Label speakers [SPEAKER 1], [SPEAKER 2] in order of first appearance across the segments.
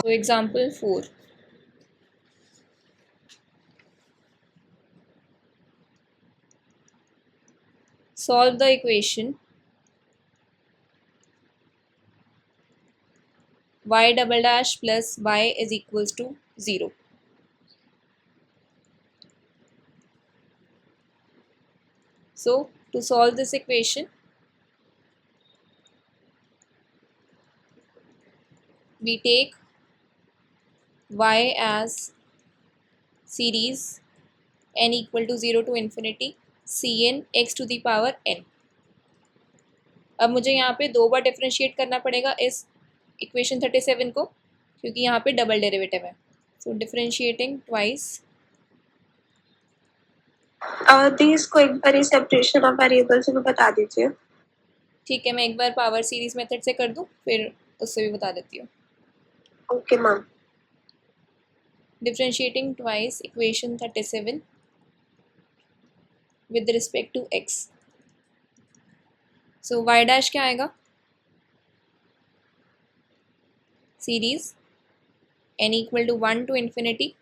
[SPEAKER 1] So example 4. Solve the equation y double dash plus y is equals to 0. So to solve this equation, we take y as series n equal to 0 to infinity cn x to the power n. अब मुझे यहाँ पे दो बार differentiate करना पड़ेगा इस equation 37 को, क्योंकि यहाँ पे डबल डेरिवेटिव है. सो डिफ्रेंशिएटिंग ट्वाइस.
[SPEAKER 2] दीज को एक बार सेपरेशन ऑफ वेरिएबल्स में बता दीजिए.
[SPEAKER 1] ठीक है, मैं एक बार पावर सीरीज मेथड से कर दूँ, फिर उससे भी बता देती हूँ.
[SPEAKER 2] Okay ma'am.
[SPEAKER 1] Differentiating twice equation 37 with respect to x. So y dash क्या आएगा? Series n equal to 1 to infinity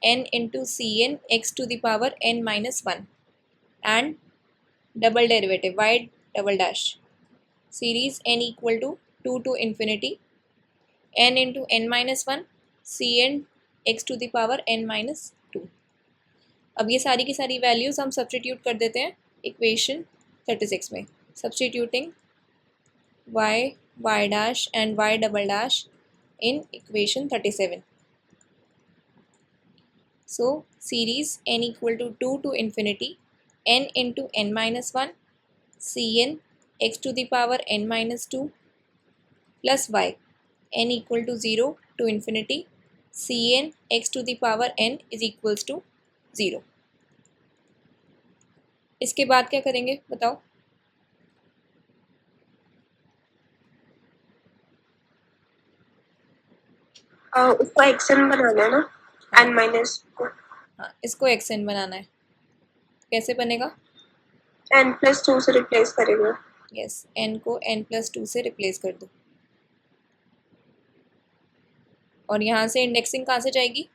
[SPEAKER 1] n into C N X to the power n minus 1 and double derivative y double dash series n equal to 2 to infinity n into n minus 1 C N X to the power n minus 2. अब ये सारी की सारी values हम substitute कर देते हैं equation 36 में. Substituting y dash and y double dash in equation 37. So series n equal to 2 to infinity n into n minus 1 cn x to the power n minus 2 plus y n equal to 0 to infinity cn x to the power n is equals to 0. इसके बाद क्या करेंगे बताओ?
[SPEAKER 2] उसको action बनाना है ना, n minus को.
[SPEAKER 1] हाँ, इसको एक्सन बनाना है. कैसे बनेगा?
[SPEAKER 2] n प्लस 2 से रिप्लेस करेंगे.
[SPEAKER 1] यस, n को n प्लस 2 से रिप्लेस कर दो. और यहाँ से इंडेक्सिंग कहाँ से जाएगी?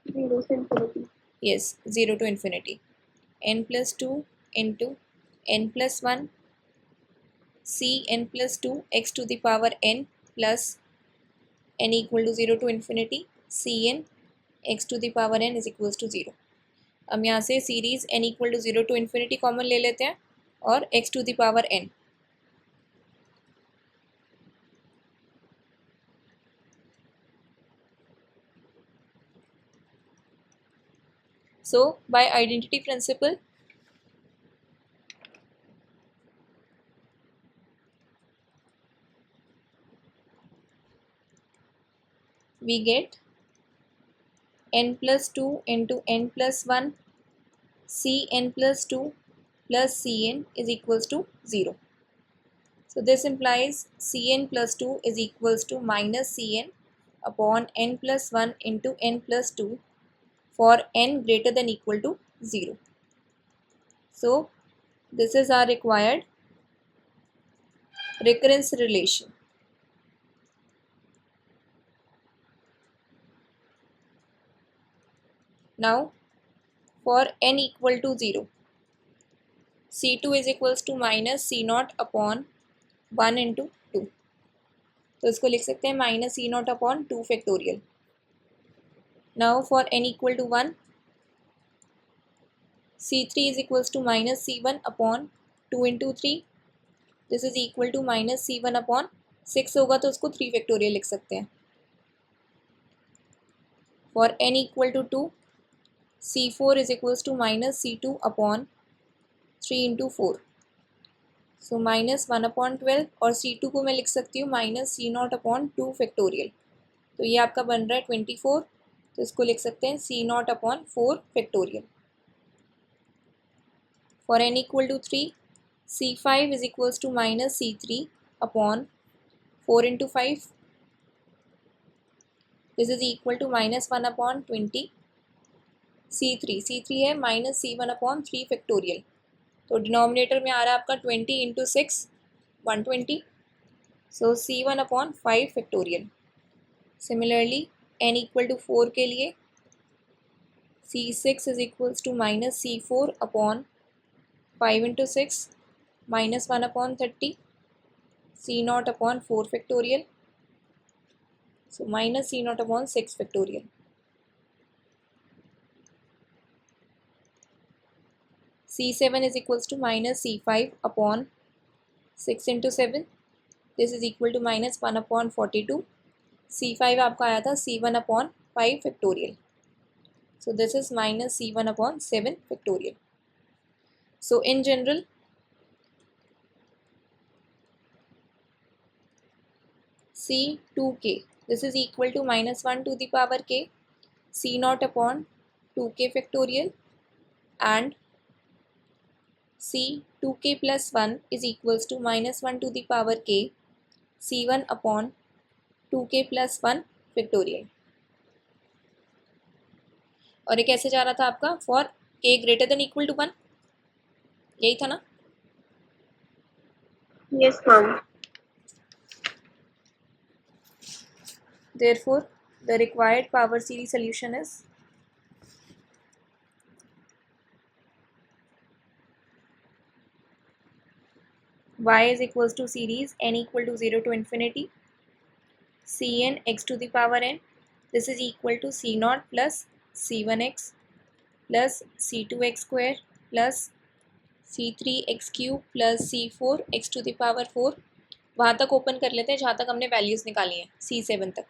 [SPEAKER 2] 0 से इन्फिनिटी.
[SPEAKER 1] Yes, 0 to infinity n plus 2 into n plus 1 C n plus 2 X to the power n plus n equal to 0 to infinity C n X to the power n is equals to 0. अब यहाँ से series n equal to 0 to infinity common ले लेते हैं और x to the power n. So by identity principle, we get n plus 2 into n plus 1 c n plus 2 plus cn is equals to 0. So this implies cn plus 2 is equals to minus cn upon n plus 1 into n plus 2 for n greater than equal to 0. So this is our required recurrence relation. Now for n equal to 0, c2 is equals to minus c naught upon 1 into 2. तो इसको लिख सकते हैं minus C not upon 2 factorial. Now for n equal to 1, c3 is equals to minus c1 upon 2 into 3. This is equal to minus c1 upon 6 होगा तो उसको 3 factorial लिख सकते हैं. For n equal to 2, c4 is equals to minus c2 upon 3 into 4. So minus 1 upon 12 और c2 को मैं लिख सकती हूँ minus C not upon 2 factorial. तो ये आपका बन रहा है 24. तो इसको लिख सकते हैं C not upon 4 factorial. For n equal to 3, c5 is equals to minus c3 upon 4 into 5. This is equal to minus 1 upon 20. c3 है माइनस c1 अपॉन 3 फैक्टोरियल. तो डिनोमिनेटर में आ रहा है आपका 20 into 6 120. So C1 upon 5 factorial. Similarly n equal to 4 के लिए C6 is equals to minus C4 upon 5 into 6 minus 1 upon 30. C0 upon 4 factorial. So minus C0 upon 6 factorial. C7 is equals to minus C5 upon 6 into 7. This is equal to minus 1 upon 42. C5 आपका आया था C1 upon 5 factorial. So this is minus C1 upon 7 factorial. So in general, C2k, this is equal to minus 1 to the power k, C0 upon 2k factorial, and C2k plus 1 is equals to minus 1 to the power k, C1 upon 2k plus 1 factorial. और ये कैसे जा रहा था आपका? For k greater than equal to 1, यही था ना?
[SPEAKER 2] Yes, ma'am.
[SPEAKER 1] Therefore, the required power series solution is y is equals to series n equal to 0 to infinity cn x to the power n. This is equal to c0 plus c1x plus c2x square plus c3x cube plus c4x to the power 4. वहाँ तक open कर लेते हैं जहाँ तक हमने values निकाली हैं, c7 तक.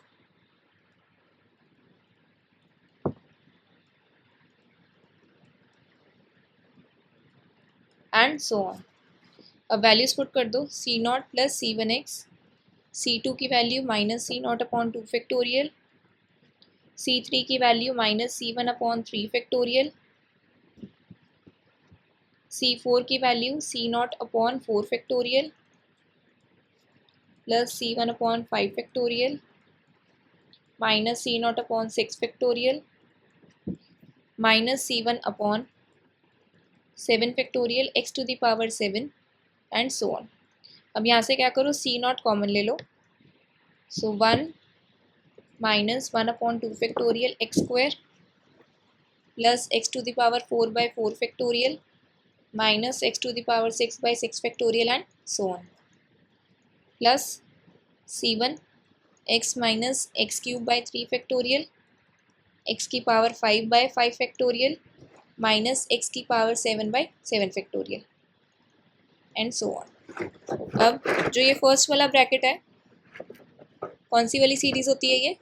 [SPEAKER 1] And so on. अब वैल्यूज पुट कर दो. C0 प्लस C1x, C2 की value minus C0 upon 2 factorial, C3 की value minus C1 upon 3 factorial, C4 की value C0 upon 4 factorial plus C1 upon 5 factorial minus C0 upon 6 factorial minus C1 upon 7 factorial x to the power 7 and so on. अब यहाँ से क्या करो, C0 common ले लो. So 1 minus 1 upon 2 factorial X square plus x to the power 4 by 4 factorial minus x to the power 6 by 6 factorial and so on plus C1 x minus x cube by 3 factorial x की power 5 by 5 factorial minus x की power 7 by 7 factorial and so on. अब जो ये first वाला bracket है, कौन सी वाली series होती है ये?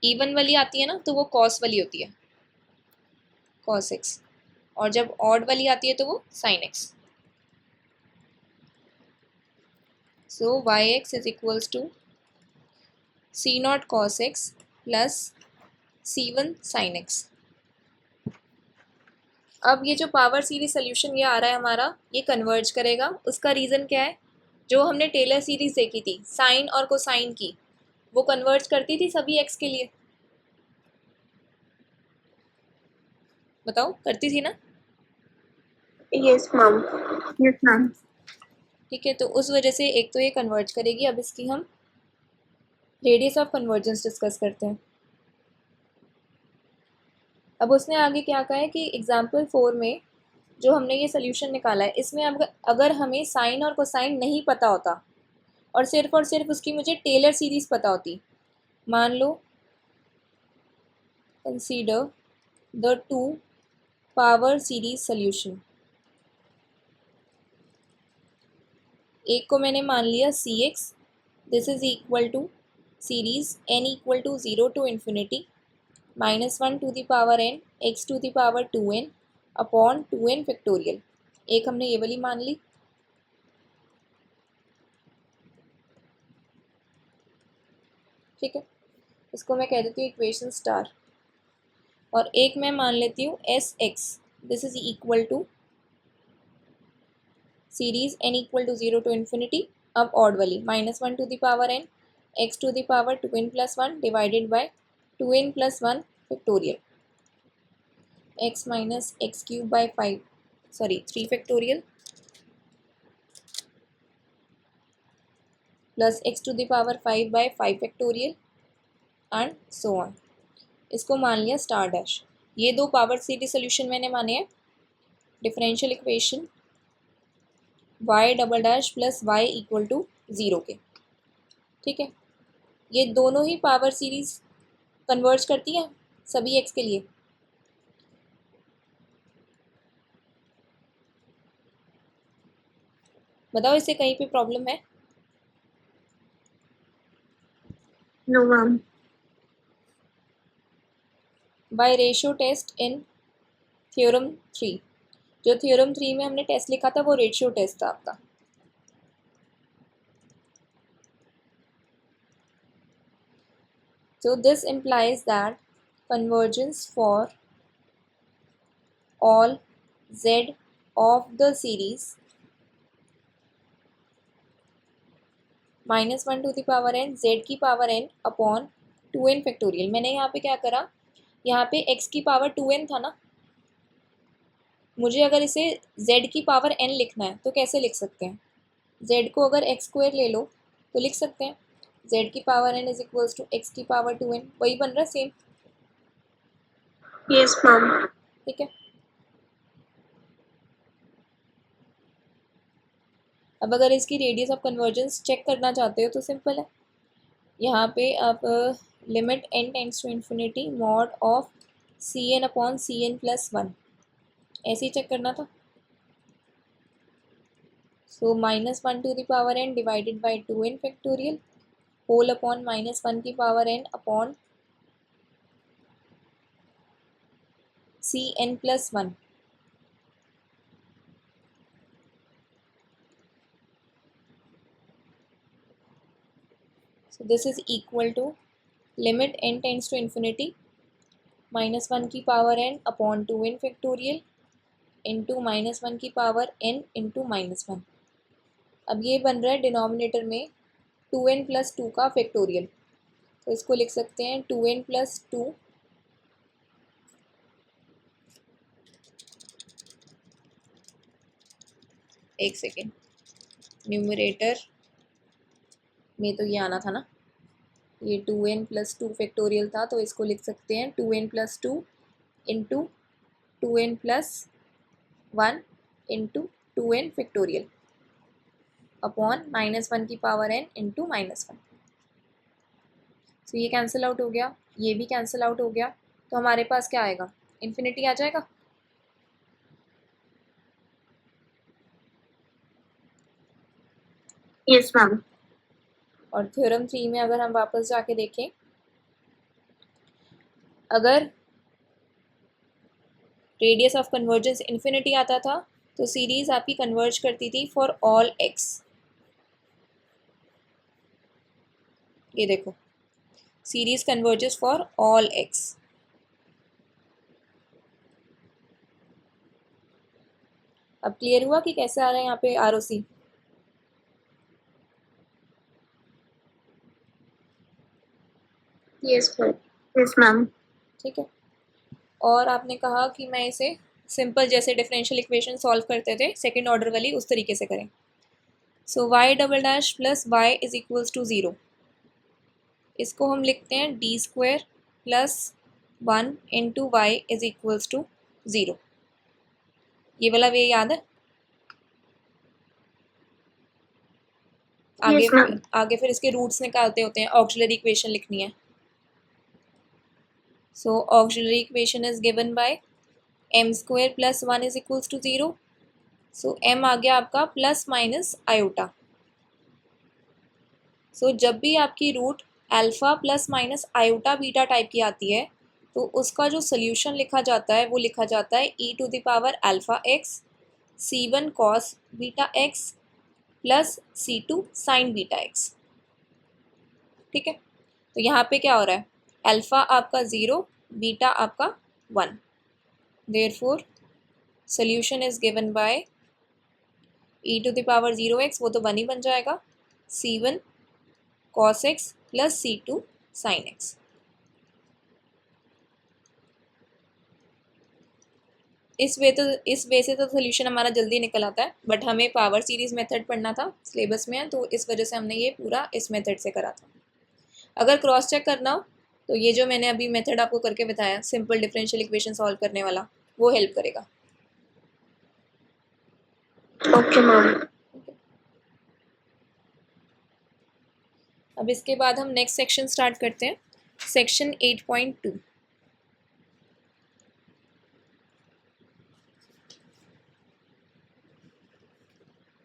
[SPEAKER 1] इवन वाली आती है ना, तो वो कॉस वाली होती है, कॉस एक्स. और जब ऑड वाली आती है तो वो sine X. So Y X is equals to C0 cos x प्लस C1 sin x. अब ये जो पावर सीरीज सोल्यूशन ये आ रहा है हमारा, ये कन्वर्ज करेगा. उसका रीज़न क्या है? जो हमने टेलर सीरीज देखी थी साइन और कोसाइन की, वो कन्वर्ज करती थी सभी एक्स के लिए. बताओ, करती थी ना?
[SPEAKER 2] Yes, ma'am. Yes, ma'am.
[SPEAKER 1] ठीक है, तो उस वजह से एक तो ये कन्वर्ज करेगी. अब इसकी हम रेडियस ऑफ कन्वर्जेंस डिस्कस करते हैं. अब उसने आगे क्या कहा है कि एग्जाम्पल 4 में जो हमने ये सोल्यूशन निकाला है, इसमें अगर हमें साइन और कोसाइन नहीं पता होता और सिर्फ उसकी मुझे टेलर सीरीज पता होती, मान लो consider the 2 power series solution. एक को मैंने मान लिया Cx, this is equal to series n equal to 0 to infinity minus 1 to the power n x to the power 2n upon 2n factorial. एक हमने ये वाली मान ली. ठीक है, इसको मैं कह देती हूँ इक्वेशन स्टार. और एक मैं मान लेती हूँ Sx, this is equal to series n equal to 0 to infinity, अब ऑड वाली minus 1 to the power n x to the power 2n plus 1 divided by 2n plus 1 factorial. x minus x cube by 5, sorry 3 factorial plus x to the power 5 by 5 factorial and so on. इसको मान लिया star dash. ये दो power series solution मैंने माने हैं differential equation y double dash plus y equal to 0 के। ठीक है, ये दोनों ही पावर सीरीज कन्वर्ज करती है सभी x के लिए। बताओ इससे कहीं पे प्रॉब्लम है?
[SPEAKER 2] No ma'am.
[SPEAKER 1] By ratio test in theorem 3, जो थ्योरम 3 में हमने टेस्ट लिखा था वो रेशियो टेस्ट था आपका। So this implies that convergence for all z of the series -1 to the power n z की power n upon 2n factorial. मैंने यहाँ पे क्या करा, यहाँ पे x की पावर 2n था ना, मुझे अगर इसे z की पावर n लिखना है तो कैसे लिख सकते हैं? z को अगर x स्क्वायर ले लो तो लिख सकते हैं z की power n is equals to x की पावर 2n। वही बन रहा है सेम।
[SPEAKER 2] Yes ma'am.
[SPEAKER 1] ठीक है, अब अगर इसकी रेडियस ऑफ कन्वर्जेंस चेक करना चाहते हो तो सिंपल है, यहाँ पे आप limit n tends to infinity mod of c n upon c n plus 1 ऐसे ही चेक करना था। So -1 to the power n divided by 2n factorial whole upon -1 की power n upon c n plus 1। So this is equal to limit n tends to infinity -1 की power n upon 2n factorial into -1 की power n into -1। अब ये बन रहा है denominator में 2n plus 2 का फैक्टोरियल, तो इसको लिख सकते हैं 2n प्लस 2 एक सेकेंड, न्यूमरेटर में तो ये आना था ना, ये 2n प्लस 2 फैक्टोरियल था, तो इसको लिख सकते हैं 2n plus 2 into 2n plus 1 into 2n factorial upon -1 की पावर n इंटू -1। तो ये कैंसिल आउट हो गया, ये भी कैंसिल आउट हो गया, तो हमारे पास क्या आएगा? इन्फिनिटी आ जाएगा।
[SPEAKER 2] Yes ma'am.
[SPEAKER 1] और थ्योरम 3 में अगर हम वापस जाके देखें, अगर रेडियस ऑफ कन्वर्जेंस इन्फिनिटी आता था तो सीरीज आपकी कन्वर्ज करती थी फॉर ऑल एक्स। ये देखो, series converges for all x. अब क्लियर हुआ कि कैसे आ रहा है यहाँ पे आरओसी?
[SPEAKER 2] Yes ma'am.
[SPEAKER 1] ठीक है, और आपने कहा कि मैं इसे सिंपल जैसे डिफरेंशियल इक्वेशन सॉल्व करते थे सेकेंड ऑर्डर वाली उस तरीके से करें। So y double dash plus y is equals to 0, इसको हम लिखते हैं d square plus 1 into y is equals to 0। ये वाला वे याद है? आगे
[SPEAKER 2] Yes, ma'am.
[SPEAKER 1] आगे फिर इसके रूट्स निकालते होते हैं, ऑक्सिलरी इक्वेशन लिखनी है। So auxiliary equation is given by m square plus 1 is equals to 0। So m आ गया आपका प्लस माइनस आयोटा। सो जब भी आपकी root alpha plus minus iota beta type की आती है तो उसका जो सोल्यूशन लिखा जाता है वो लिखा जाता है e to the power alpha x c1 cos beta x plus c2 sine beta x. ठीक है, तो यहाँ पे क्या हो रहा है? अल्फ़ा आपका 0, बीटा आपका 1, therefore solution is given by e to the power 0x, वो तो 1 ही बन जाएगा, c1 cos x plus c2 sin x। इस वे से तो सोल्यूशन हमारा जल्दी निकल आता है, बट हमें पावर सीरीज मेथड पढ़ना था, सिलेबस में है, तो इस वजह से हमने ये पूरा इस मेथड से करा था। अगर क्रॉस चेक करना हो तो ये जो मैंने अभी मेथड आपको करके बताया सिंपल डिफरेंशियल इक्वेशन सॉल्व करने वाला, वो हेल्प करेगा।
[SPEAKER 2] Okay ma'am.
[SPEAKER 1] अब इसके बाद हम नेक्स्ट सेक्शन स्टार्ट करते हैं, सेक्शन 8.2।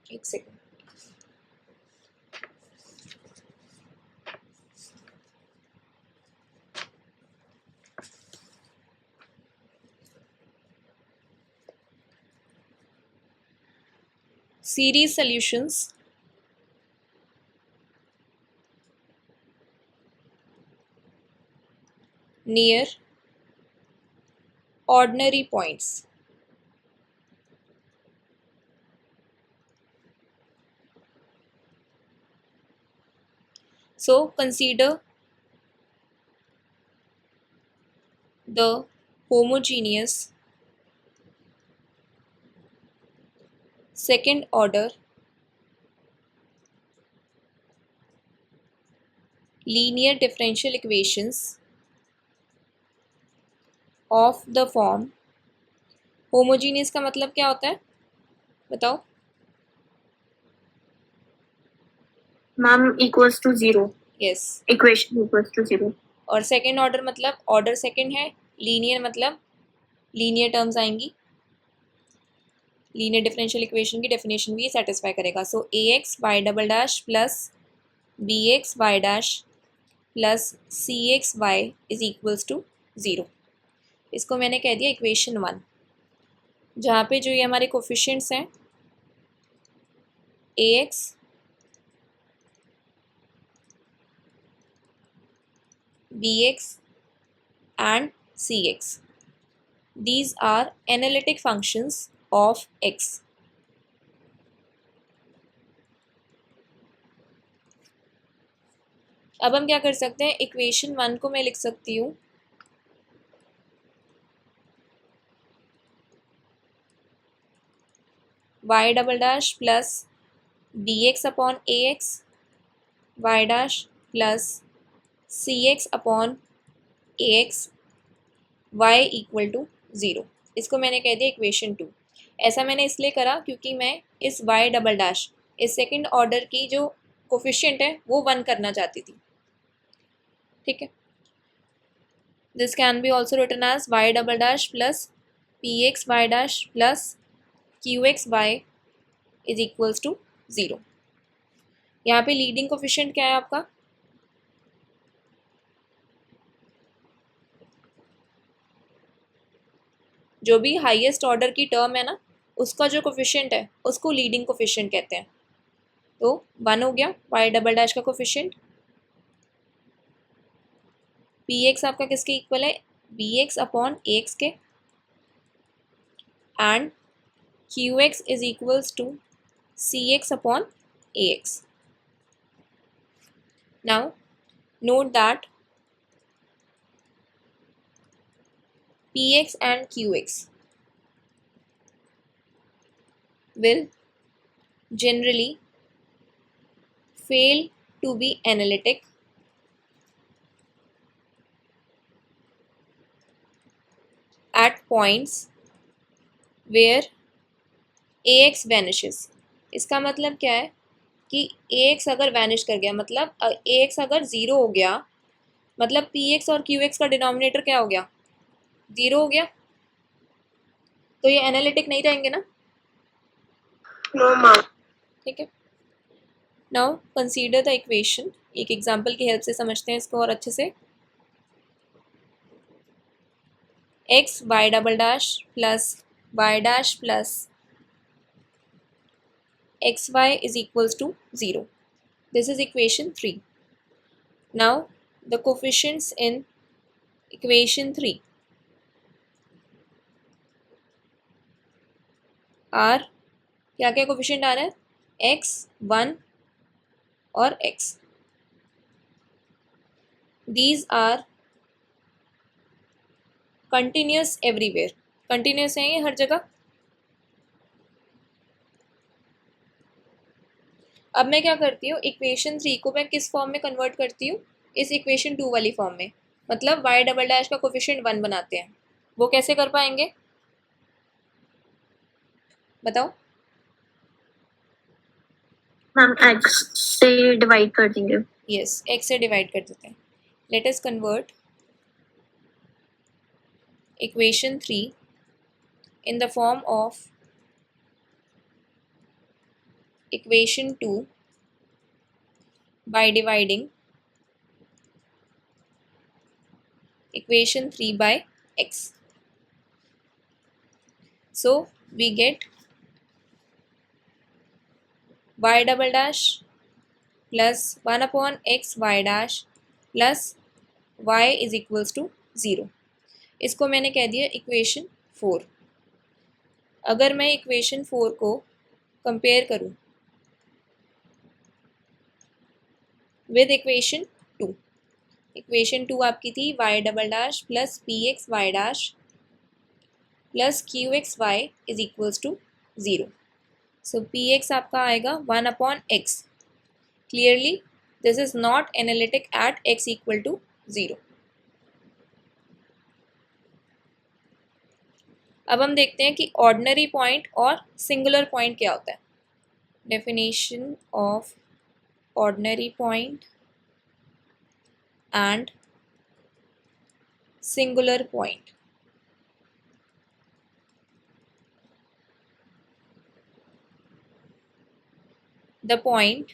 [SPEAKER 1] एक second. series solutions near ordinary points. So consider the homogeneous second order linear differential equations of the form, homogeneous का मतलब क्या होता है बताओ?
[SPEAKER 2] Ma'am equals to 0,
[SPEAKER 1] yes.
[SPEAKER 2] Equation equals to 0।
[SPEAKER 1] और सेकेंड ऑर्डर मतलब ऑर्डर सेकेंड है, लीनियर मतलब लीनियर टर्म्स आएंगी, लीनियर डिफरेंशियल इक्वेशन की डेफिनेशन भी सेटिस्फाई करेगा। So a x y double dash plus b x y dash plus c x y is equals to 0। इसको मैंने कह दिया इक्वेशन 1, जहाँ पे जो ये हमारे कोफिशिएंट्स हैं a x b x and cx, these are analytic functions of x. अब हम क्या कर सकते हैं, इक्वेशन 1 को मैं लिख सकती हूँ y double dash plus b x upon a x y dash plus c x upon a x y equal to 0। इसको मैंने कह दिया इक्वेशन 2। ऐसा मैंने इसलिए करा क्योंकि मैं इस y डबल डैश इस सेकंड ऑर्डर की जो कोफिशिएंट है वो 1 करना चाहती थी, ठीक है। This can be also written as y double dash plus p x y dash plus q x y is equals to 0। यहाँ पे लीडिंग कोफिशिएंट क्या है आपका, जो भी हाईएस्ट ऑर्डर की टर्म है ना उसका जो कोफिशिएंट है उसको लीडिंग कोफिशिएंट कहते हैं। तो 1 हो गया y डबल डैश का कोफिशिएंट, पी एक्स आपका किसके इक्वल है, b x upon a x के, and q x is equals to c x upon a x. Now note that p x and q x will generally fail to be analytic at points where ax vanishes। इसका मतलब क्या है कि ax अगर vanish कर गया मतलब ax अगर 0 हो गया मतलब px और qx का डिनोमिनेटर क्या हो गया, 0 हो गया, तो ये एनालिटिक नहीं रहेंगे ना।
[SPEAKER 2] No ma'am.
[SPEAKER 1] ठीक है, नाउ कंसीडर द इक्वेशन, एक एग्जांपल की हेल्प से समझते हैं इसको और अच्छे से। X y double dash plus y dash plus x y is equals to 0। This is equation 3। Now the coefficients in equation 3 are, क्या क्या कोफिशिएंट आ रहा है, x 1 और x। These are continuous everywhere. Continuous है ये हर जगह। अब मैं क्या करती हूँ, इक्वेशन 3 को मैं किस फॉर्म में कन्वर्ट करती हूँ, इस इक्वेशन 2 वाली फॉर्म में, मतलब y डबल डैश का कोफिशिएंट 1 बनाते हैं। वो कैसे कर पाएंगे बताओ?
[SPEAKER 2] मैम x से डिवाइड कर देंगे।
[SPEAKER 1] यस, x से डिवाइड कर देते हैं। Let us convert equation 3 in the form of equation 2 by dividing equation 3 by x. So we get y double dash plus 1 upon x y dash plus y is equals to 0. इसको मैंने कह दिया equation 4। अगर मैं equation 4 को compare करूं with equation 2, equation 2 आपकी थी y double dash plus p x y dash plus q x y is equals to 0। So p x आपका आएगा 1 upon x. Clearly this is not analytic at x equal to 0। अब हम देखते हैं कि ordinary point और singular point क्या होता है। Definition of ordinary point and singular point. The point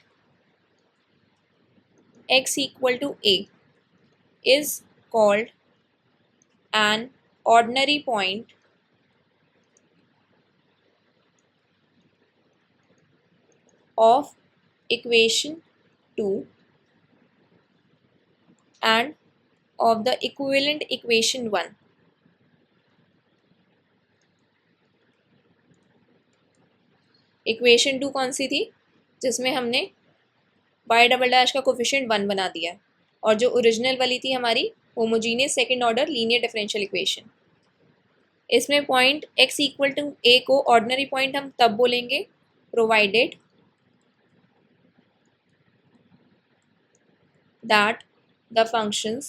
[SPEAKER 1] x equal to a is called an ordinary point of equation 2 and of the equivalent equation 1. Equation 2 कौन सी थी, जिसमें हमने y डबल डैश का coefficient 1 बना दिया, और जो ओरिजिनल वाली थी हमारी homogeneous second order linear differential equation. इसमें point x equal to a को ऑर्डिनरी पॉइंट हम तब बोलेंगे provided that the functions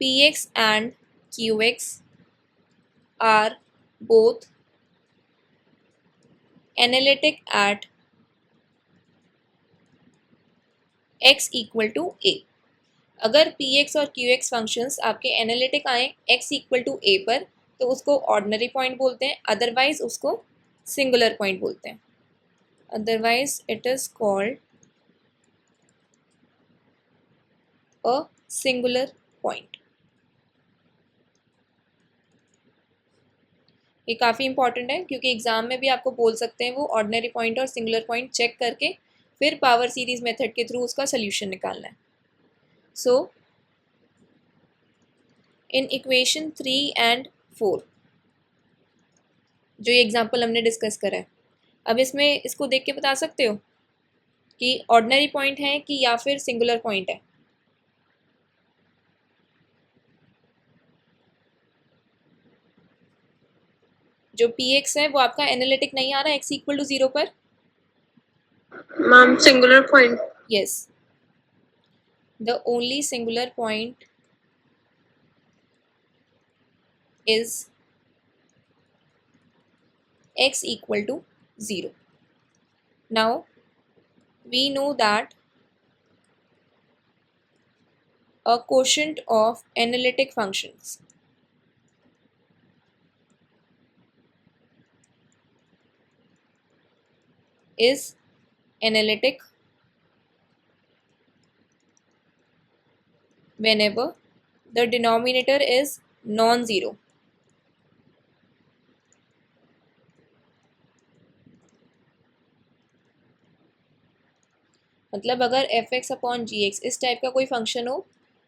[SPEAKER 1] px and qx are both analytic at x equal to a। अगर px और qx फंक्शंस आपके analytic आए x equal to a पर तो उसको ऑर्डिनरी पॉइंट बोलते हैं, अदरवाइज उसको सिंगुलर पॉइंट बोलते हैं। Otherwise it is called a singular point. ये काफ़ी इंपॉर्टेंट है क्योंकि एग्जाम में भी आपको बोल सकते हैं वो ऑर्डिनरी पॉइंट और सिंगुलर पॉइंट चेक करके फिर पावर सीरीज मेथड के थ्रू उसका सोल्यूशन निकालना है। सो इन इक्वेशन 3 एंड 4 जो ये एग्जाम्पल हमने डिस्कस करा है, अब इसमें इसको देख के बता सकते हो कि ऑर्डिनरी पॉइंट है कि या फिर सिंगुलर पॉइंट है। जो पी एक्स है वो आपका एनालिटिक नहीं आ रहा एक्स इक्वल टू 0 पर।
[SPEAKER 2] Ma'am singular point.
[SPEAKER 1] Yes, the only singular point is x equal to 0. Now we know that a quotient of analytic functions is analytic whenever the denominator is non-zero। मतलब अगर F x upon जी x इस type का कोई function हो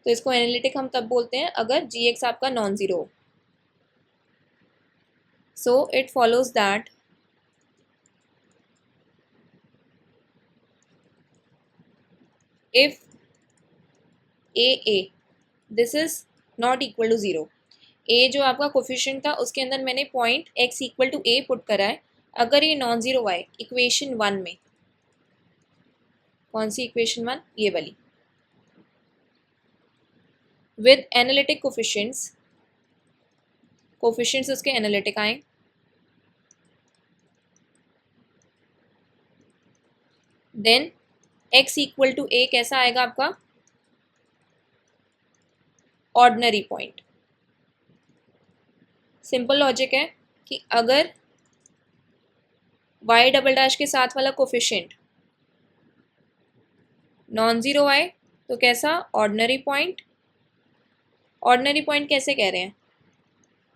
[SPEAKER 1] तो इसको analytic हम तब बोलते हैं अगर जी एक्स आपका नॉन ज़ीरो हो। So it follows that if a this is not equal to 0। A जो आपका कोफिशिएंट था उसके अंदर मैंने point x equal to a put करा है। अगर ये नॉन ज़ीरो आए इक्वेशन 1 में, कौन सी इक्वेशन 1, ये वाली, विद एनालिटिक कोफिशिएंट्स, कोफिशिएंट्स उसके एनालिटिक आए, देन x इक्वल टू ए कैसा आएगा आपका, ऑर्डिनरी पॉइंट। सिंपल लॉजिक है कि अगर y डबल डैश के साथ वाला कोफिशिएंट नॉन ज़ीरो आए तो कैसा, ऑर्डिनरी पॉइंट। ऑर्डिनरी पॉइंट कैसे कह रहे हैं,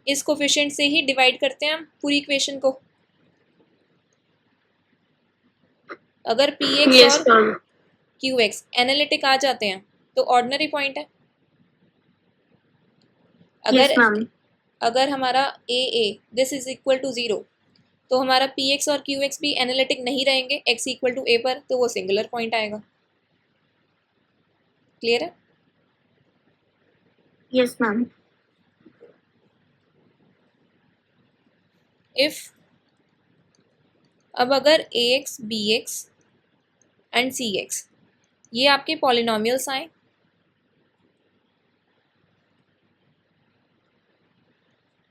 [SPEAKER 1] इस कोफिशिएंट से ही डिवाइड करते हैं हम पूरी इक्वेशन को। अगर पी एक्स
[SPEAKER 2] Yes,
[SPEAKER 1] और
[SPEAKER 2] ma'am.
[SPEAKER 1] क्यू एक्स एनालिटिक आ जाते हैं तो ऑर्डिनरी पॉइंट है।
[SPEAKER 2] Yes,
[SPEAKER 1] अगर
[SPEAKER 2] ma'am.
[SPEAKER 1] अगर हमारा a this is equal to 0 तो हमारा पी एक्स और क्यू एक्स भी एनालिटिक नहीं रहेंगे एक्स इक्वल टू ए पर, तो वो सिंगुलर पॉइंट आएगा। क्लियर है?
[SPEAKER 2] Yes, ma'am.
[SPEAKER 1] इफ अब अगर a x b x and c x ये आपके पॉलिनोमियल्स आए,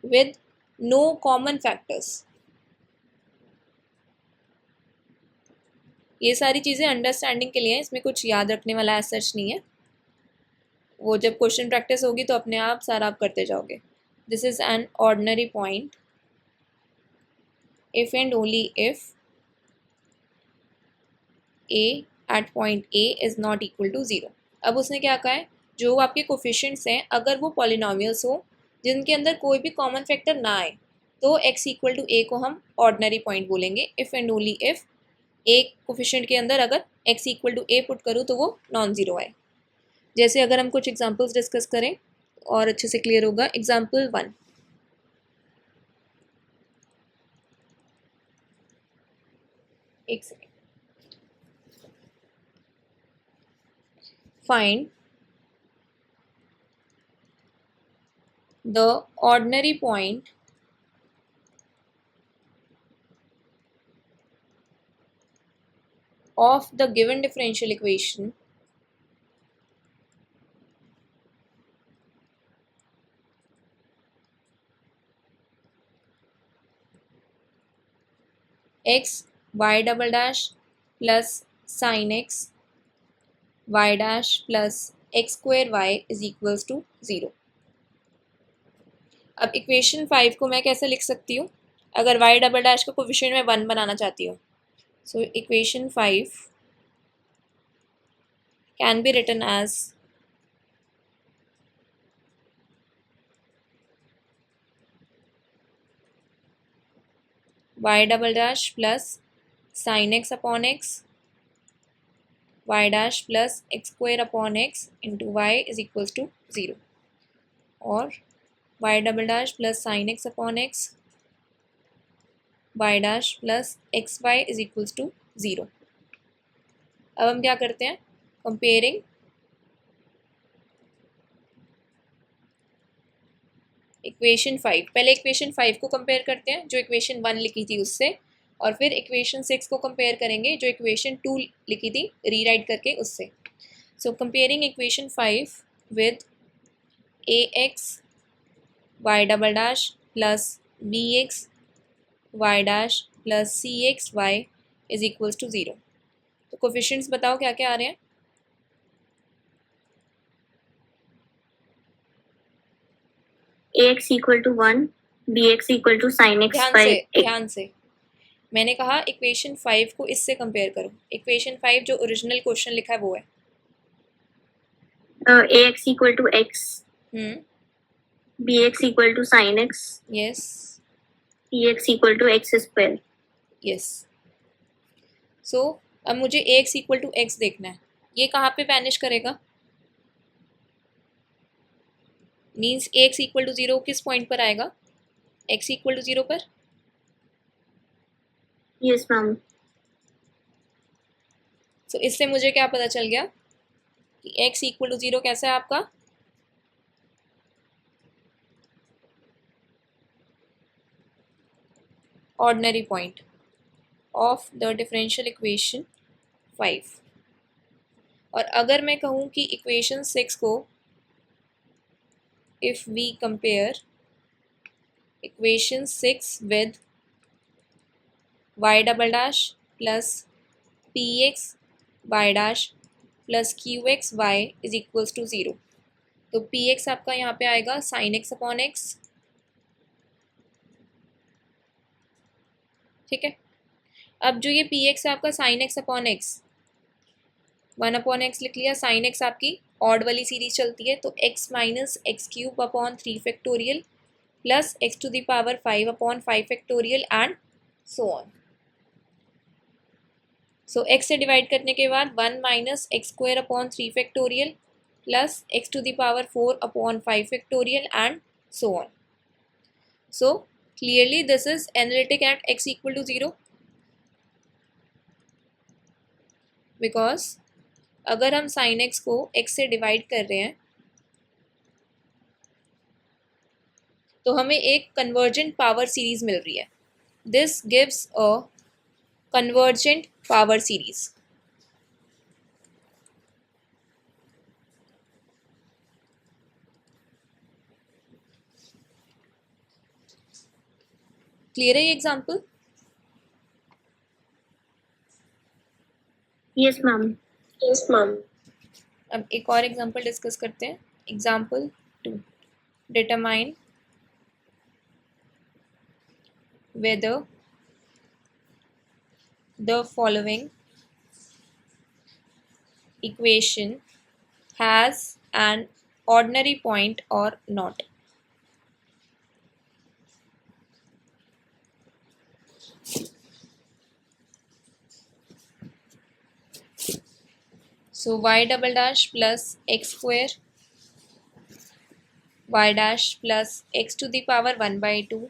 [SPEAKER 1] विद नो कॉमन फैक्टर्स, ये सारी चीज़ें अंडरस्टैंडिंग के लिए हैं, इसमें कुछ याद रखने वाला एज सच नहीं है। वो जब क्वेश्चन प्रैक्टिस होगी तो अपने आप सारा आप करते जाओगे। This is an ordinary point if and only if a at point a is not equal to 0। अब उसने क्या कहा है, जो आपके कोफिशिएंट्स हैं अगर वो पॉलिनोमियल्स हो जिनके अंदर कोई भी कॉमन फैक्टर ना आए तो x इक्वल टू ए को हम ऑर्डिनरी पॉइंट बोलेंगे। इफ़ एंड ओनली इफ एक कोफिशिएंट के अंदर अगर x equal to a put करूँ तो वो नॉन ज़ीरो आए। जैसे अगर हम कुछ एग्जांपल्स डिस्कस करें और अच्छे से क्लियर होगा। एग्जांपल 1, एक second, find the ordinary point of the given differential equation x y double dash plus sin x y dash plus x square y is equals to 0। अब इक्वेशन 5 को मैं कैसे लिख सकती हूँ, अगर y डबल डैश का कोफिशिएंट मैं 1 बनाना चाहती हूँ, so equation 5 can be written as y double dash plus sin x upon x y dash plus x square upon x into y is equals to 0, और y double dash plus sin x upon x y dash plus x y is equals to 0। अब हम क्या करते हैं, comparing equation 5। पहले equation 5 को compare करते हैं जो इक्वेशन 1 लिखी थी उससे, और फिर इक्वेशन 6 को कंपेयर करेंगे जो इक्वेशन 2 लिखी थी रीराइट करके उससे। So comparing equation 5 with a x y double dash plus b x y dash plus c x y is equals to 0। तो कोफिशिएंट्स बताओ क्या क्या आ रहे हैं।
[SPEAKER 2] ax equal to 1, bx equal to sin x by x.
[SPEAKER 1] ध्यान से मैंने कहा इक्वेशन 5 को इससे कंपेयर करो। इक्वेशन 5 जो ओरिजिनल क्वेश्चन लिखा है वो है
[SPEAKER 2] ax equal to x, bx equal to sin x,
[SPEAKER 1] yes
[SPEAKER 2] cx equal to x square.
[SPEAKER 1] Yes. So अब मुझे एक्स इक्वल टू एक्स देखना है, ये कहाँ पे वैनिश करेगा, मीन्स एक्स इक्वल टू 0 किस पॉइंट पर आएगा, एक्स इक्वल टू 0 पर।
[SPEAKER 2] Yes, ma'am.
[SPEAKER 1] सो इससे मुझे क्या पता चल गया कि x इक्वल टू 0 कैसा है आपका, ordinary point of the differential equation 5। और अगर मैं कहूँ कि इक्वेशन 6 को if we compare equation 6 with y double dash plus p x y dash plus q x y is equals to 0, तो पी एक्स आपका यहाँ पे आएगा साइन एक्स अपॉन एक्स। ठीक है, अब जो ये पी एक्स है आपका sine x upon x, 1 upon x लिख लिया, साइन एक्स आपकी ऑड वाली सीरीज चलती है, तो x minus x cube upon 3 factorial plus x to the power 5 upon 5 factorial and so on. So x से डिवाइड करने के बाद 1 minus x square upon 3 factorial plus x to the power 4 upon 5 factorial and so on. So clearly this is analytic at x equal to 0, because अगर हम sine x को x से divide कर रहे हैं तो हमें एक कन्वर्जेंट पावर सीरीज मिल रही है। This gives a convergent power series. Clear है ये example?
[SPEAKER 2] Yes ma'am. Yes ma'am.
[SPEAKER 1] अब एक और एग्जाम्पल डिस्कस करते हैं। Example 2, determine whether the following equation has an ordinary point or not. So y double dash plus x square y dash plus x to the power 1 by 2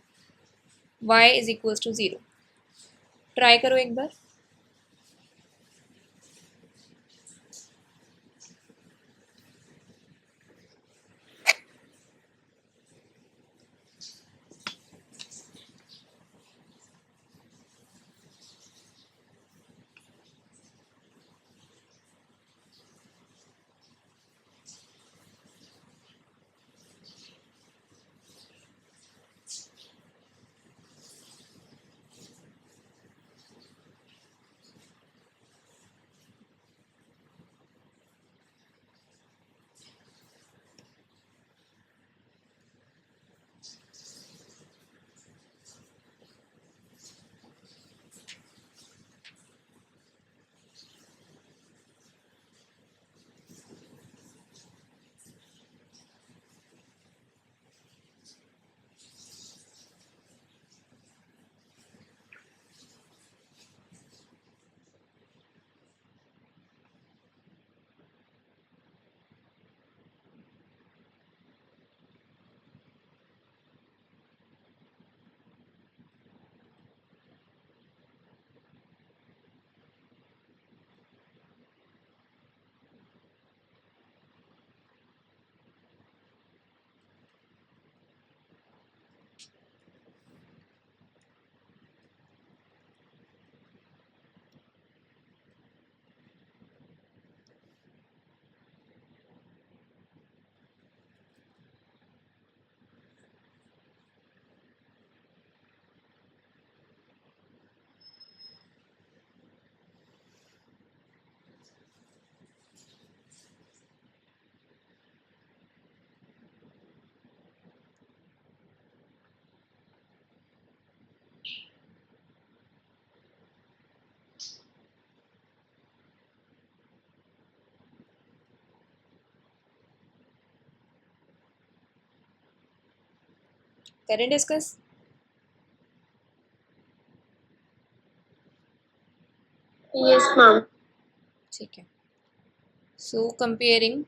[SPEAKER 1] y is equals to 0. Try करो एक बार। करें discuss?
[SPEAKER 2] Yes ma'am.
[SPEAKER 1] ठीक है, सो comparing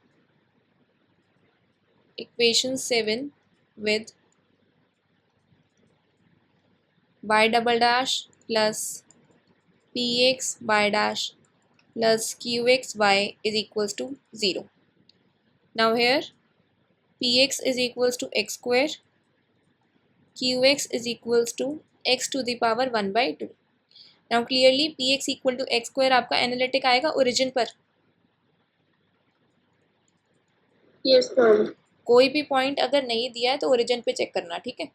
[SPEAKER 1] equation 7 with y double dash plus px y dash plus qx y is equals to 0. Now here px is equals to x square, qx is equals to x to the power 1 by 2. Now clearly px equal to x square आपका analytic आएगा origin पर.
[SPEAKER 2] Yes, ma'am.
[SPEAKER 1] कोई भी point अगर नहीं दिया है तो ओरिजिन पे चेक करना, ठीक है.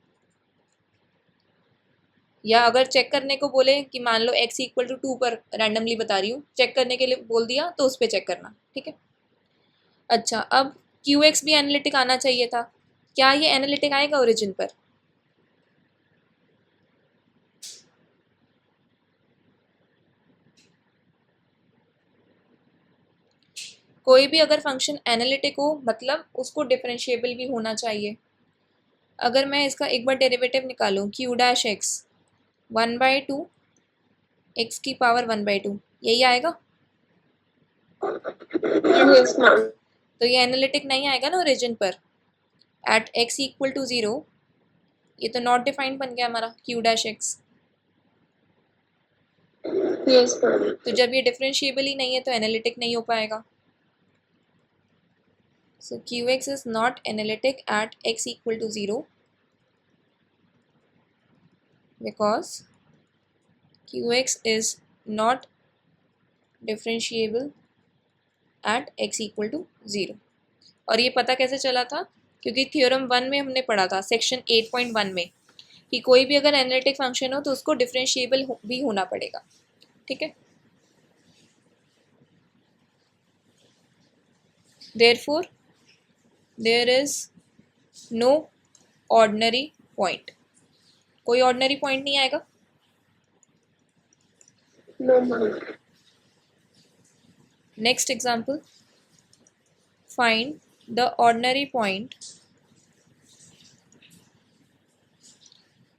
[SPEAKER 1] या अगर चेक करने को बोले कि मान लो x इक्वल टू 2 पर रैंडमली बता रही हूँ, चेक करने के लिए बोल दिया तो उस पर चेक करना, ठीक है. अच्छा, अब qx भी एनालिटिक आना चाहिए था. क्या ये एनालिटिक आएगा ओरिजिन पर? कोई भी अगर फंक्शन एनालिटिक हो मतलब उसको डिफरेंशिएबल भी होना चाहिए. अगर मैं इसका एक बार डेरिवेटिव निकालूं q dash x 1 by 2 x की पावर 1 बाई 2, यही आएगा.
[SPEAKER 2] Yes, ma'am.
[SPEAKER 1] तो ये एनालिटिक नहीं आएगा ना ओरिजिन पर एट x इक्वल टू 0. ये तो नॉट डिफाइंड बन गया हमारा q dash x.
[SPEAKER 2] Yes, ma'am.
[SPEAKER 1] तो जब ये डिफरेंशिएबल ही नहीं है तो एनालिटिक नहीं हो पाएगा. So qx is not analytic at x equal to 0 because qx is not differentiable at x equal to 0. और ये पता कैसे चला था? क्योंकि थ्योरम 1 में हमने पढ़ा था सेक्शन 8.1 में कि कोई भी अगर एनालिटिक फंक्शन हो तो उसको डिफरेंशिएबल भी होना पड़ेगा, ठीक है. Therefore there is no ordinary point. कोई ऑर्डिनरी पॉइंट नहीं आएगा.
[SPEAKER 2] No, ma'am.
[SPEAKER 1] Next example, find the ordinary point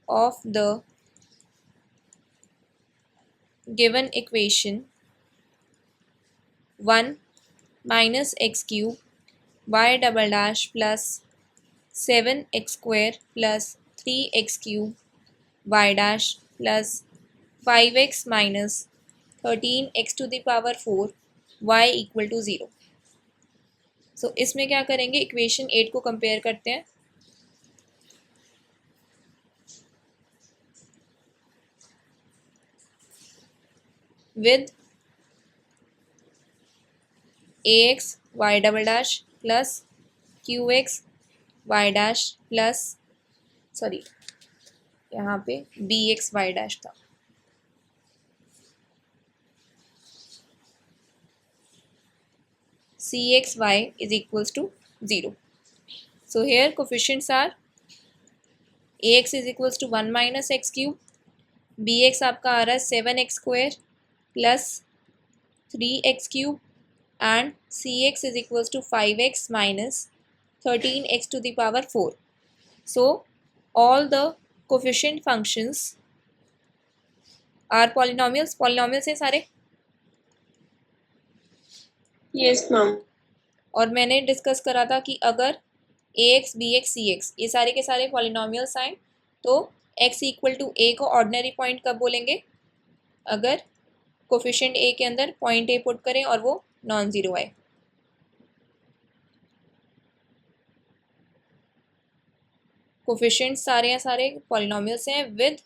[SPEAKER 1] of the given equation 1 minus x cube y double dash plus 7x square plus 3x cube y dash plus 5x minus 13x to the power 4 y equal to 0. So इसमें क्या करेंगे, equation 8 को compare करते हैं. with ax y double dash plus qx y dash plus sorry यहाँ पे bx y dash था. cxy is equals to 0. So here coefficients are ax is equals to 1 minus x cube, bx आपका आ रहा है 7x square plus 3x cube and cx is equals to 5x minus 13x to the power 4. So all the coefficient functions are polynomials. Polynomials है सारे.
[SPEAKER 2] Yes, ma'am.
[SPEAKER 1] और मैंने discuss करा था कि अगर ax bx cx ये सारे के सारे पॉलिनोमियल्स आए तो x इक्वल टू a को ऑर्डिनरी पॉइंट कब बोलेंगे? अगर कोफिशिएंट a के अंदर पॉइंट a पुट करें और वो नॉन ज़ीरो आए. कोफिशिएंट सारे पॉलिनोमियल्स हैं विद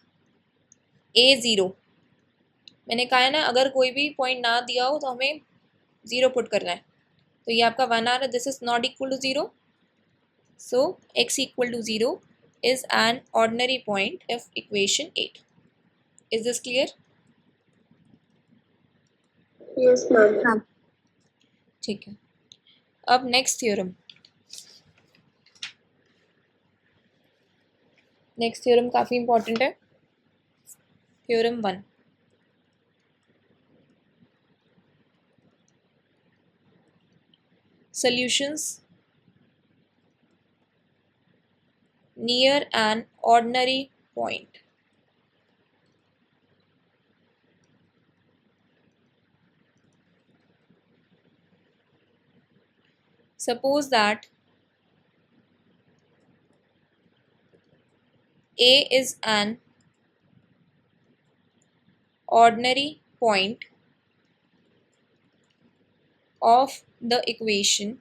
[SPEAKER 1] a 0. मैंने कहा है ना अगर कोई भी पॉइंट ना दिया हो तो हमें 0 पुट करना है. तो ये आपका 1 आ रहा है, this is not equal to 0. So x equal to 0 is an ordinary point of equation 8. Is this clear?
[SPEAKER 2] Yes, ma'am.
[SPEAKER 1] ठीक है. अब नेक्स्ट थ्योरम. नेक्स्ट थ्योरम काफ़ी इंपॉर्टेंट है. Theorem 1. Solutions near an ordinary point. Suppose that A is an ordinary point of the equation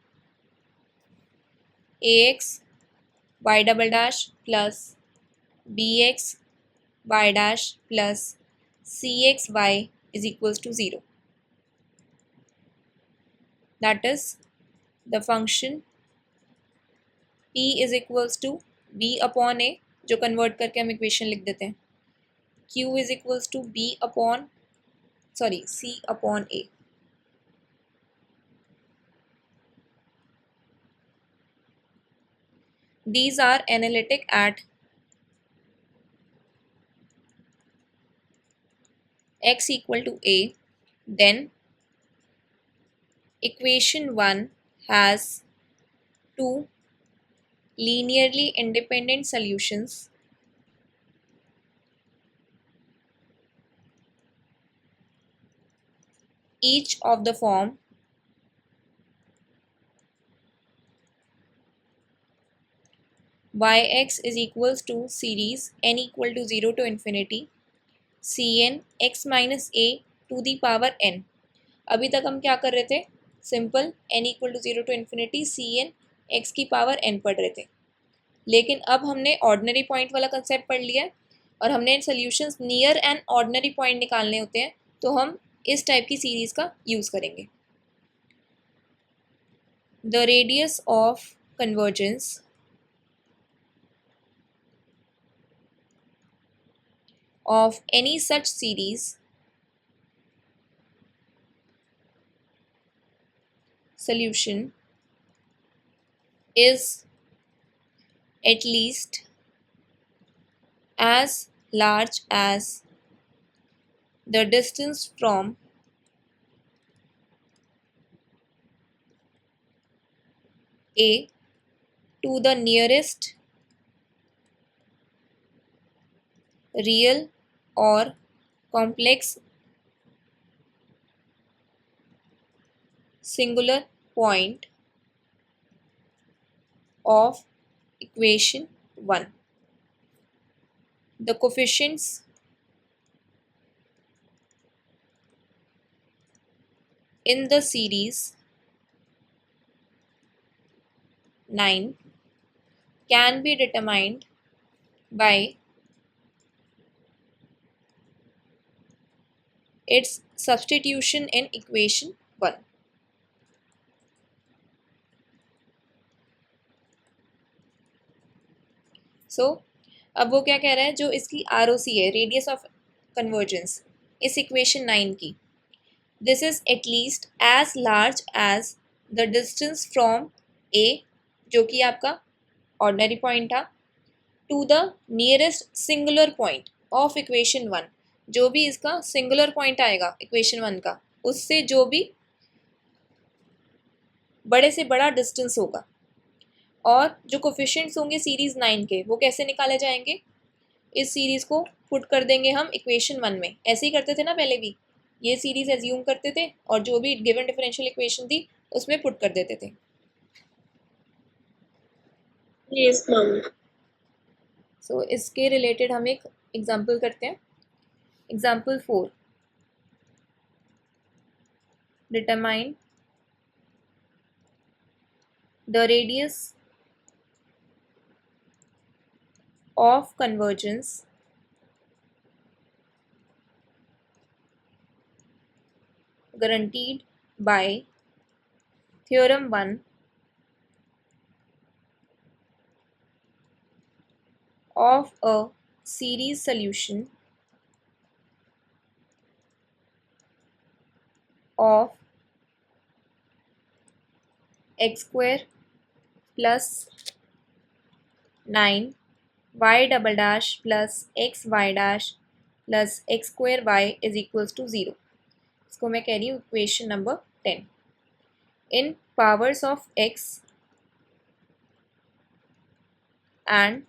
[SPEAKER 1] ax y double dash plus bx y dash plus cxy is equals to 0. That is the function p is equals to b upon a, जो convert करके हम equation लिख देते हैं, q is equals to c upon a. These are analytic at x equal to a. Then equation 1 has two linearly independent solutions each of the form yx is equals to series n equal to 0 to infinity cn x minus a to the power n. अभी तक हम क्या कर रहे थे, simple n equal to 0 to इन्फिनिटी cn x की power n पढ़ रहे थे, लेकिन अब हमने ऑर्डिनरी पॉइंट वाला कंसेप्ट पढ़ लिया और हमने solutions near N ordinary point निकालने होते हैं, तो हम इस टाइप की सीरीज का यूज़ करेंगे. The radius of convergence of any such series solution is at least as large as the distance from A to the nearest real or complex singular point of equation 1. The coefficients in the series 9 can be determined by its substitution in equation 1. So, अब वो क्या कह रहा है, जो इसकी ROC है, radius of convergence, इस इक्वेशन 9 की, this is at least as large as the distance from a, जो कि आपका ऑर्डिनरी पॉइंट था, to the nearest singular point of equation 1, जो भी इसका सिंगुलर पॉइंट आएगा इक्वेशन 1 का, उससे जो भी बड़े से बड़ा डिस्टेंस होगा. और जो कोफिशिएंट्स होंगे सीरीज़ 9 के, वो कैसे निकाले जाएंगे, इस सीरीज़ को पुट कर देंगे हम इक्वेशन 1 में. ऐसे ही करते थे ना पहले भी, ये सीरीज़ एज्यूम करते थे और जो भी गिवन डिफरेंशियल इक्वेशन थी उसमें पुट कर देते थे.
[SPEAKER 2] Yes ma'am.
[SPEAKER 1] सो इसके रिलेटेड हम एक एग्जाम्पल करते हैं. Example 4, determine the radius of convergence guaranteed by theorem 1 of a series solution of x square plus 9 y double dash plus x y dash plus x square y is equals to 0. इसको मैं कह रही हूँ equation number 10. In powers of x and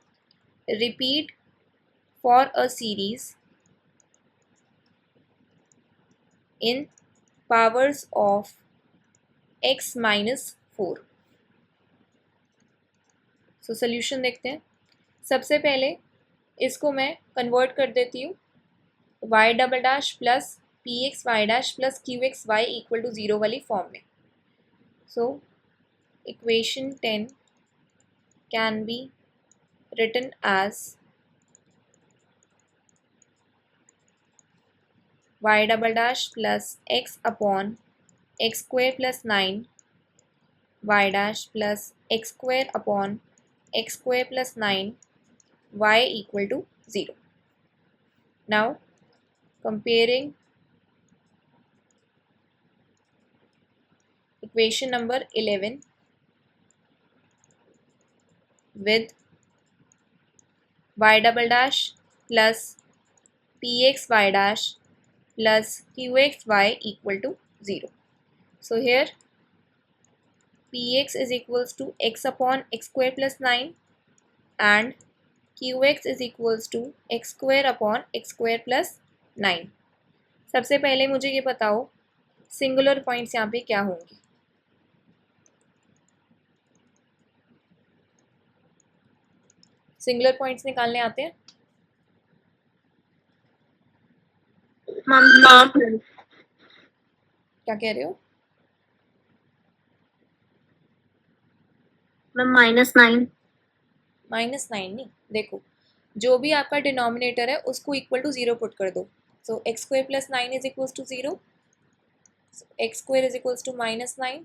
[SPEAKER 1] repeat for a series in powers of x minus 4. So solution देखते हैं. सबसे पहले इसको मैं कन्वर्ट कर देती हूँ y double dash plus p x y dash plus q x y equal to 0 वाली फॉर्म में. So equation 10 can be written as y double dash plus x upon x square plus 9 y dash plus x square upon x square plus 9 y equal to 0. Now comparing equation number 11 with y double dash plus pxy dash plus qxy equal to 0. So here px is equals to x upon x square plus 9 and qx is equals to x square upon x square plus 9. सबसे पहले मुझे ये बताओ singular points यहाँ पे क्या होंगे. Singular points निकालने आते हैं.
[SPEAKER 2] मैम
[SPEAKER 1] क्या कह रहे हो?
[SPEAKER 2] मैम -9.
[SPEAKER 1] -9 नहीं, देखो जो भी आपका डिनोमिनेटर है उसको इक्वल टू 0 पुट कर दो. So x square plus 9 is equals to 0. X square is equals to -9.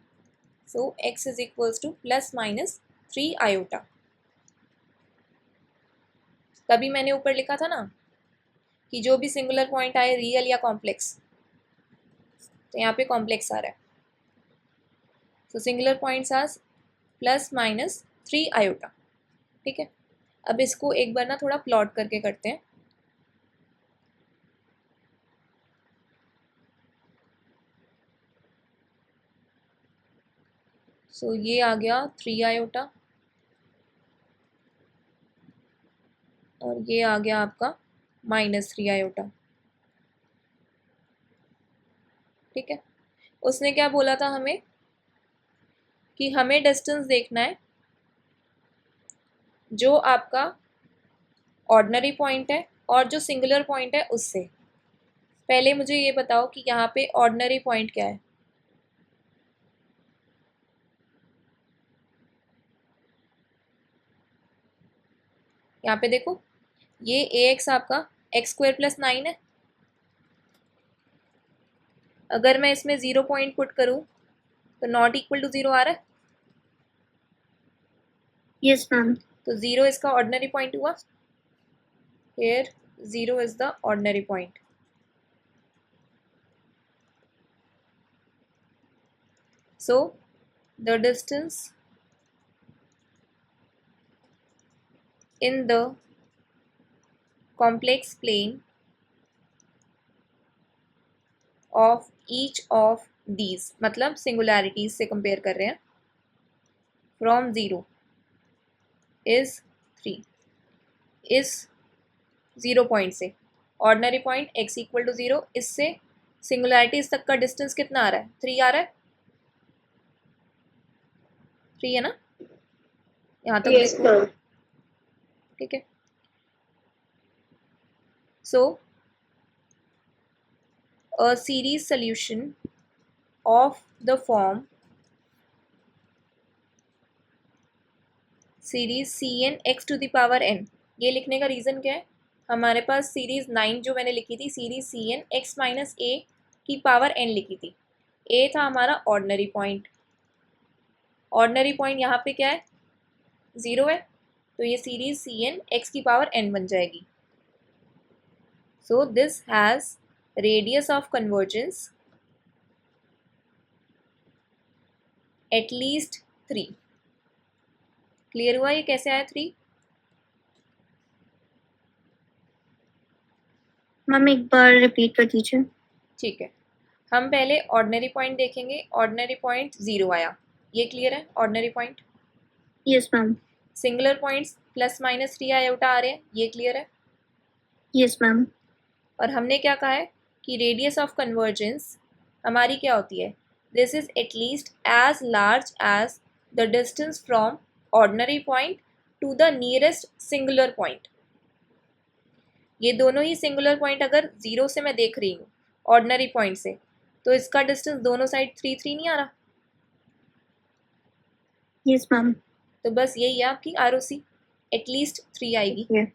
[SPEAKER 1] So x is equals to +-3 iota. तभी मैंने ऊपर लिखा था ना कि जो भी सिंगुलर पॉइंट आए रियल या कॉम्प्लेक्स, तो यहाँ पे कॉम्प्लेक्स आ रहा है. So singular points are +-3 iota. ठीक है, अब इसको एक बार ना थोड़ा प्लॉट करके करते हैं. सो ये आ गया 3 आयोटा और ये आ गया आपका -3 आयोटा. ठीक है, उसने क्या बोला था हमें कि हमें डिस्टेंस देखना है जो आपका ऑर्डिनरी पॉइंट है और जो सिंगुलर पॉइंट है उससे. पहले मुझे ये बताओ कि यहाँ पे ऑर्डिनरी पॉइंट क्या है. यहाँ पे देखो ये ax आपका x स्क्वायर प्लस 9 है. अगर मैं इसमें 0 पॉइंट पुट करूँ तो नॉट इक्वल टू 0 आ रहा है.
[SPEAKER 2] Yes ma'am.
[SPEAKER 1] तो 0 इसका ऑर्डिनरी पॉइंट हुआ. Here 0 is the ordinary point. So the distance in the complex plane of each of these, मतलब सिंगुलैरिटीज से कंपेयर कर रहे हैं, फ्रॉम 0 इज 3. इस 0 पॉइंट से ordinary point x equal to 0, इससे सिंगुलैरिटीज तक का डिस्टेंस कितना आ रहा है? 3 आ रहा है. 3 है ना, यहाँ तक
[SPEAKER 2] यस मैम.
[SPEAKER 1] ठीक है. So a series solution of the form series cn x to the power n. ये लिखने का रीज़न क्या है? हमारे पास सीरीज 9 जो मैंने लिखी थी series cn x minus a की पावर n लिखी थी. a था हमारा ऑर्डिनरी पॉइंट. ऑर्डिनरी पॉइंट यहाँ पे क्या है? 0 है. तो ये सीरीज cn x की पावर n बन जाएगी. So this has radius of convergence at least 3. Clear हुआ ये कैसे आया 3?
[SPEAKER 2] मैम एक बार रिपीट कर दीजिए.
[SPEAKER 1] ठीक है, हम पहले ऑर्डिनरी पॉइंट देखेंगे. ऑर्डिनरी पॉइंट 0 आया, ये क्लियर है. Ordinary point.
[SPEAKER 2] Yes ma'am.
[SPEAKER 1] Singular points +-3 iota आ रहे हैं, ये क्लियर है.
[SPEAKER 2] Yes ma'am.
[SPEAKER 1] और हमने क्या कहा है कि रेडियस ऑफ कन्वर्जेंस हमारी क्या होती है? This is at least as large as the distance from ordinary point to the nearest singular point. ये दोनों ही सिंगुलर पॉइंट अगर 0 से मैं देख रही हूँ ऑर्डिनरी पॉइंट से, तो इसका डिस्टेंस दोनों साइड 3 3 नहीं आ रहा.
[SPEAKER 2] Yes ma'am.
[SPEAKER 1] तो बस यही है आपकी ROC, एटलीस्ट 3 आएगी।
[SPEAKER 2] Okay.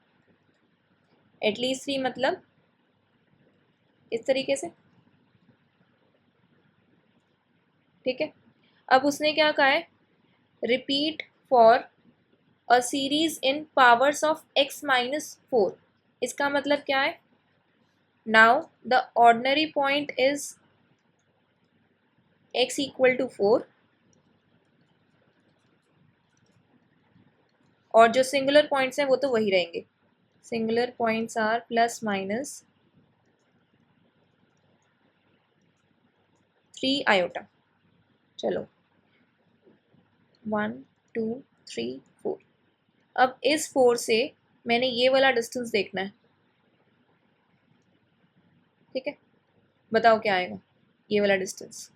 [SPEAKER 1] एटलीस्ट 3 मतलब इस तरीके से, ठीक है। अब उसने क्या कहा है, repeat for a series in powers of x-4। इसका मतलब क्या है, now the ordinary point is x = 4 और जो सिंगुलर पॉइंट्स हैं वो तो वही रहेंगे। Singular points are +/-3 iota. चलो 1 2 3 4। अब इस 4 से मैंने ये वाला डिस्टेंस देखना है, ठीक है। बताओ क्या आएगा ये वाला डिस्टेंस।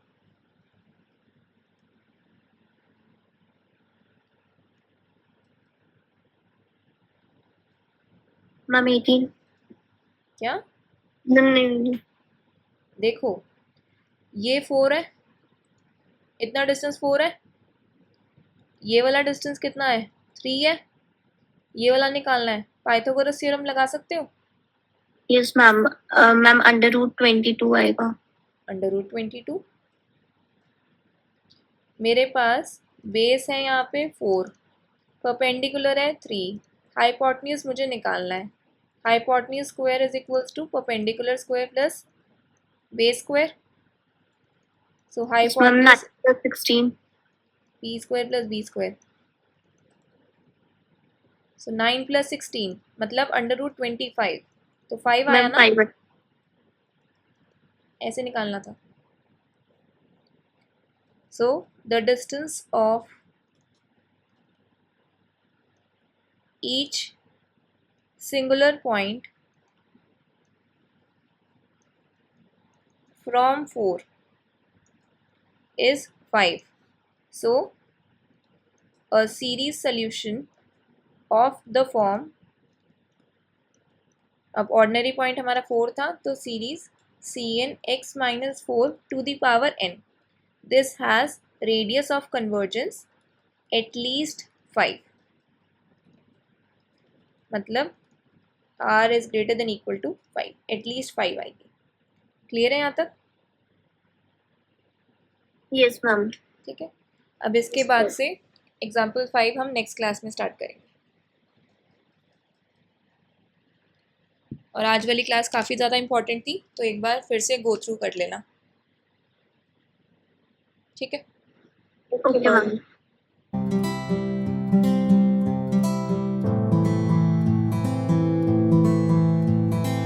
[SPEAKER 2] मैम 18।
[SPEAKER 1] क्या,
[SPEAKER 2] नहीं।
[SPEAKER 1] देखो ये 4 है, इतना डिस्टेंस 4 है, ये वाला डिस्टेंस कितना है 3 है, ये वाला निकालना है। पाइथागोरस थ्योरम लगा सकते हो।
[SPEAKER 2] Yes ma'am. मैम √22 आएगा।
[SPEAKER 1] √22, मेरे पास बेस है यहाँ पे 4, परपेंडिकुलर है 3, हाइपोटेन्यूज मुझे निकालना है। Hypotenuse square is equals to perpendicular square plus base square. So
[SPEAKER 2] Yes ma'am,
[SPEAKER 1] hypotenuse
[SPEAKER 2] 9 + 16।
[SPEAKER 1] p² + b²। So 9 + 16 मतलब √25, तो 5 आया
[SPEAKER 2] मैम
[SPEAKER 1] ना,
[SPEAKER 2] 5।
[SPEAKER 1] ऐसे निकालना था। So the distance of each singular point from 4 is 5. So a series solution of the form, अब ordinary point हमारा 4 था तो series Cn x-4 to the power n, this has radius of convergence at least 5, मतलब r is greater than equal to 5, at least 5 आएगी। Clear है यहाँ तक?
[SPEAKER 2] Yes ma'am.
[SPEAKER 1] ठीक है, अब इसके बाद से एग्जाम्पल 5 हम नेक्स्ट क्लास में स्टार्ट करेंगे। और आज वाली क्लास काफ़ी ज़्यादा इंपॉर्टेंट थी, तो एक बार फिर से गो थ्रू कर लेना, ठीक है।
[SPEAKER 2] Okay ma'am.